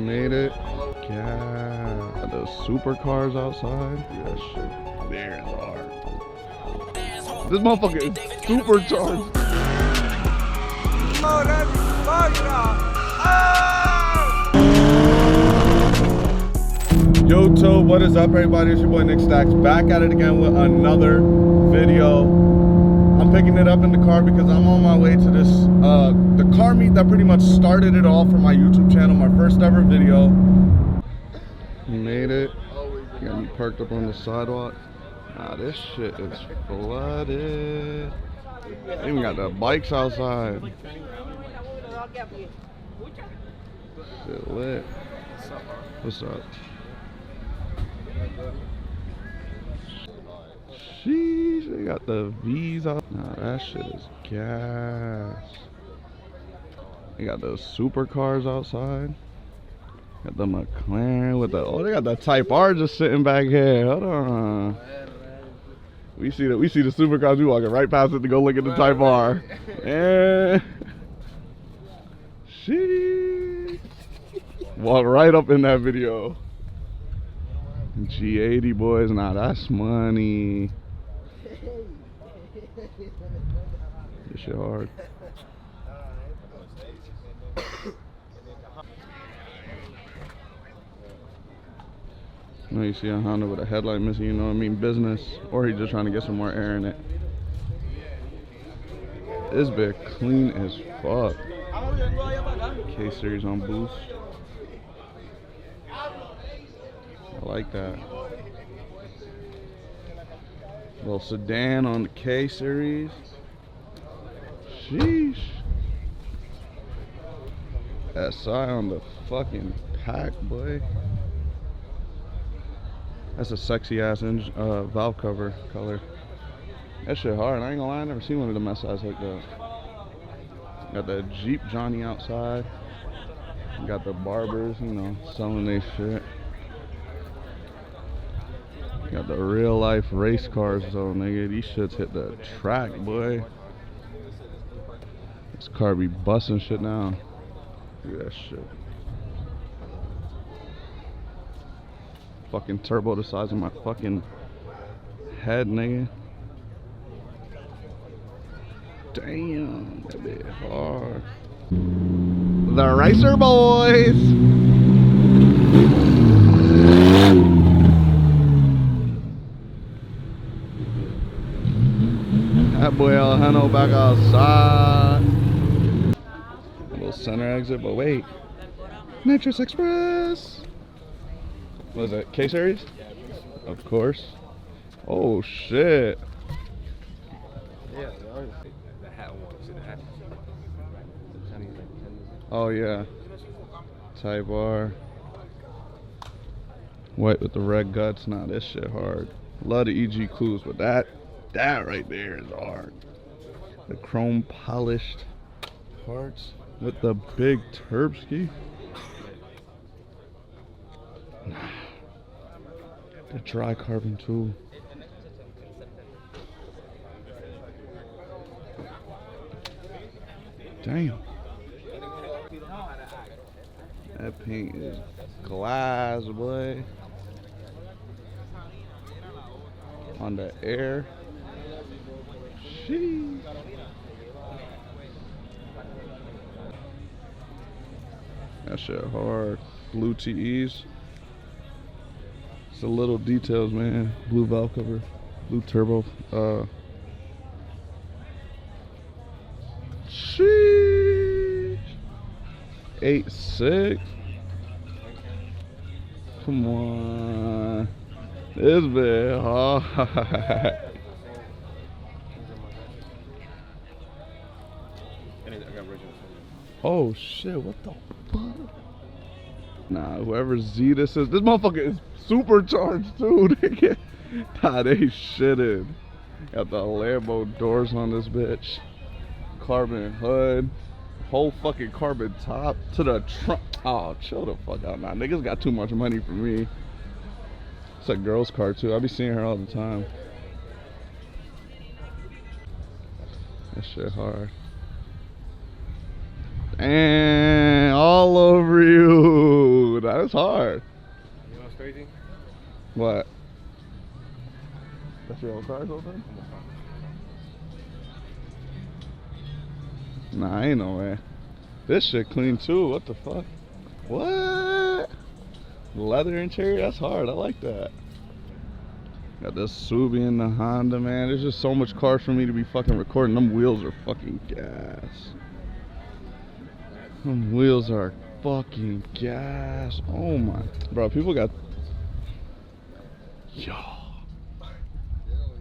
made it. Yeah. Those supercars outside. Yeah, that shit. There's hard. This motherfucker is supercharged. Oh, that's fucking Yo, Tobe, what is up, everybody? It's your boy Nick Stacks, back at it again with another video. I'm picking it up in the car because I'm on my way to this the car meet that pretty much started it all for my YouTube channel, my first ever video. We made it. Got me parked up on the sidewalk. Nah, this shit is flooded. They even got the bikes outside. Shit lit. What's up? Sheesh, they got the V's out. Nah, that shit is gas. They got those supercars outside. Got the McLaren with the, oh, they got the Type R just sitting back here. Hold on. We see the supercars. We walking right past it to go look at the Type R. And sheesh. Walk right up in that video. G80 boys, nah, that's money. This shit hard. You know, you see a Honda with a headlight missing, you know what I mean, business. Or he's just trying to get some more air in it. This bit clean as fuck. K-Series on boost. I like that. Little sedan on the K-Series. Sheesh. SI on the fucking pack, boy. That's a sexy ass valve cover color. That shit hard. I ain't gonna lie, I never seen one of them SIs like that. Got the Jeep Johnny outside. Got the barbers, you know, selling their shit. Got the real life race cars though, nigga. These shits hit the track, boy. This car be busting shit down. Look at that shit. Fucking turbo the size of my fucking head, nigga. Damn, that bit hard. The Racer Boys. That boy Alejandro back outside. A little center exit, but wait. Nitrous Express. What is it? K-Series? Of course. Oh shit. Oh yeah. Type R. White with the red guts. Nah, this shit hard. Love the EG clues, but that right there is hard. The chrome polished parts with the big Turbski. The dry carbon too. Damn. That paint is glass, boy. On the air. Sheesh. That shit hard. Blue TEs. It's the little details, man. Blue valve cover, blue turbo. Sheesh. 8.6. Come on. This bit hard. Oh shit, what the fuck? Nah, whoever Z this is, this motherfucker is supercharged too. Nah, they shitted. Got the Lambo doors on this bitch. Carbon hood. Whole fucking carbon top to the trunk. Oh, chill the fuck out. Nah, niggas got too much money for me. It's a girl's car too. I be seeing her all the time. That shit hard. And all over you. that's hard. You know what's crazy? What? That's your old car's open? Nah, ain't no way. This shit clean too. What the fuck? What? Leather interior? That's hard. I like that. Got this Subi and the Honda, man. There's just so much cars for me to be fucking recording. Them wheels are fucking gas. Them wheels are fucking gas. Oh my. Bro, people got... Yo.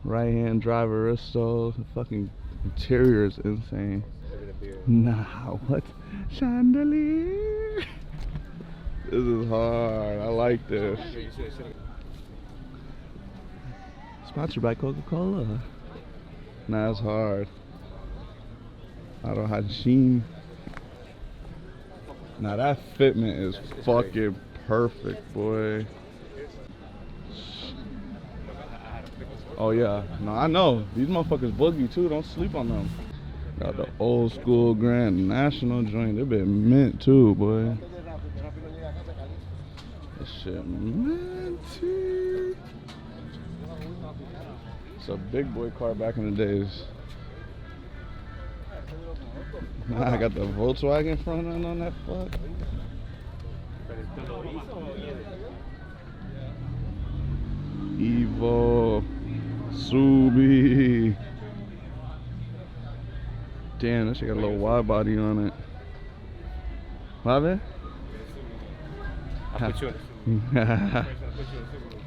Right hand drive Aristo. The fucking interior is insane. Nah, what? Chandelier. This is hard. I like this. Sponsored by Coca-Cola. Nah, it's hard. Auto Hajin. Nah, that fitment is fucking perfect, boy. Oh yeah, no, I know. These motherfuckers boogie too. Don't sleep on them. Got the old school Grand National joint. They been mint too, boy. This shit minty. It's a big boy car back in the days. I got the Volkswagen front end on that fuck. Evo, Subi. Damn, that shit got a little wide body on it. Love it? I'll put you in.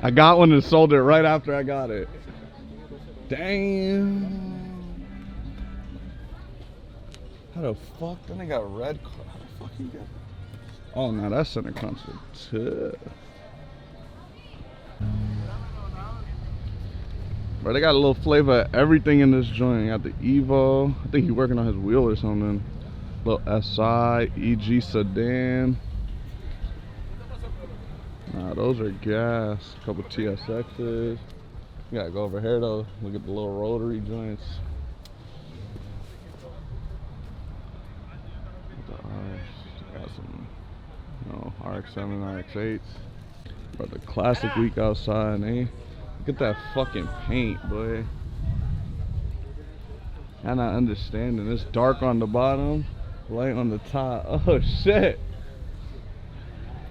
I got one and sold it right after I got it. Damn. How the fuck? Then they got red car. How the fuck you get? Oh no, that's center console too. Bro, they got a little flavor of everything in this joint. Got the Evo. I think he's working on his wheel or something. Little SI, EG sedan. Nah, those are gas. A couple TSXs. You gotta go over here though. Look at the little rotary joints. The RX, got some, you know, RX-7, RX-8s. Bro, the classic week outside, eh? Look at that fucking paint, boy. I'm not understanding. It's dark on the bottom, light on the top. Oh shit.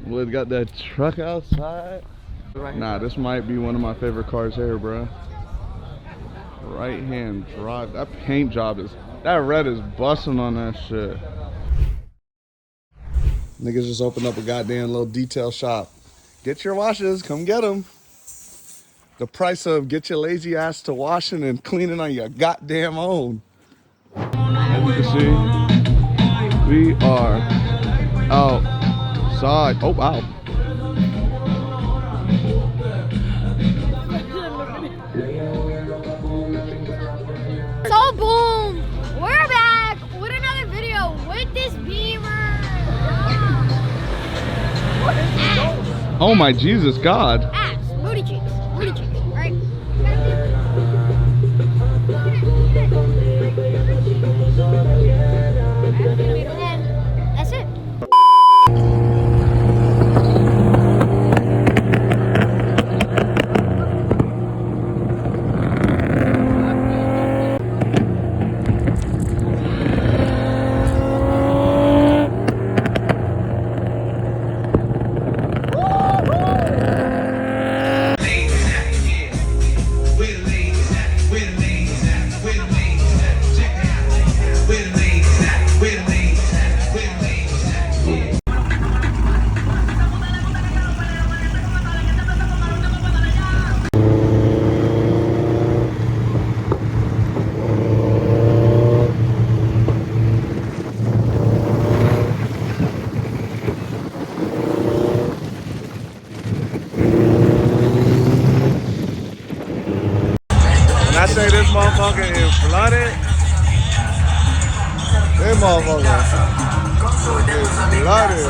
Boy, got that truck outside. Nah, this might be one of my favorite cars here, bro. Right hand drive. That paint job is, that red is busting on that shit. Niggas just opened up a goddamn little detail shop. Get your washes, come get them. The price of get your lazy ass to washing and cleaning on your goddamn own. As you can see, we are outside. Oh wow. So boom, we're back with another video with this Beamer. Oh my Jesus God. Ass, booty cheeks, right? And that's it. I say this motherfucker is flooded. This motherfucker is flooded.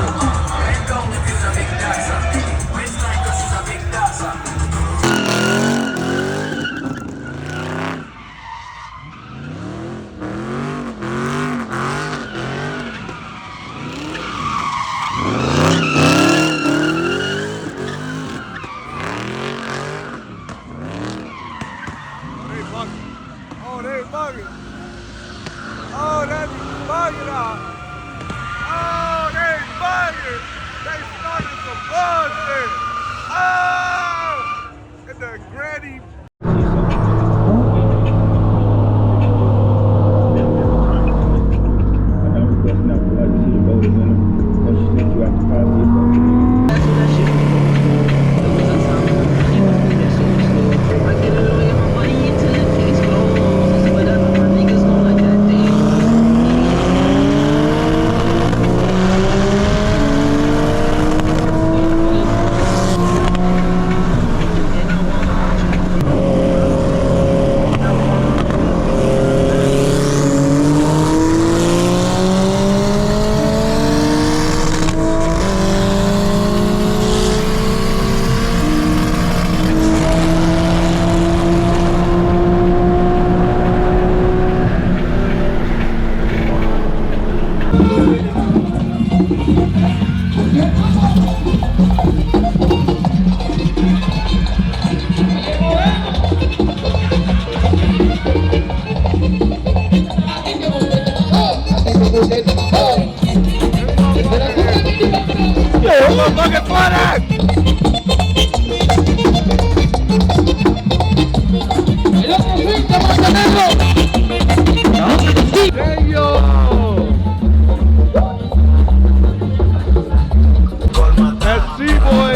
some bullshit. Oh! And the granny. Motherfucking funny! Damn, yo! That's C-Boy!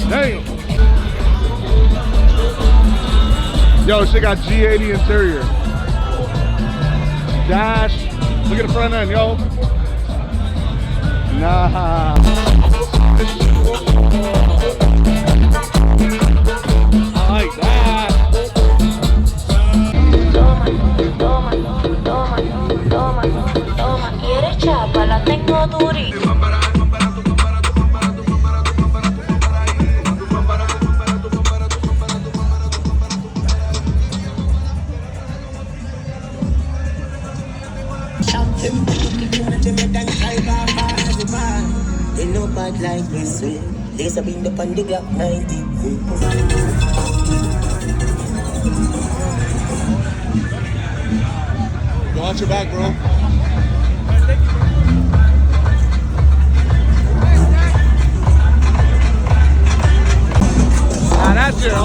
Damn! Yo, shit got G80 interior. Dash. Look at the front end, yo. Nah. I like that. Toma, ¿quieres chapa? La tengo durita. They know bad like this way. Lace up in the pandy Glock 90. Watch your back, bro. Ah, that's your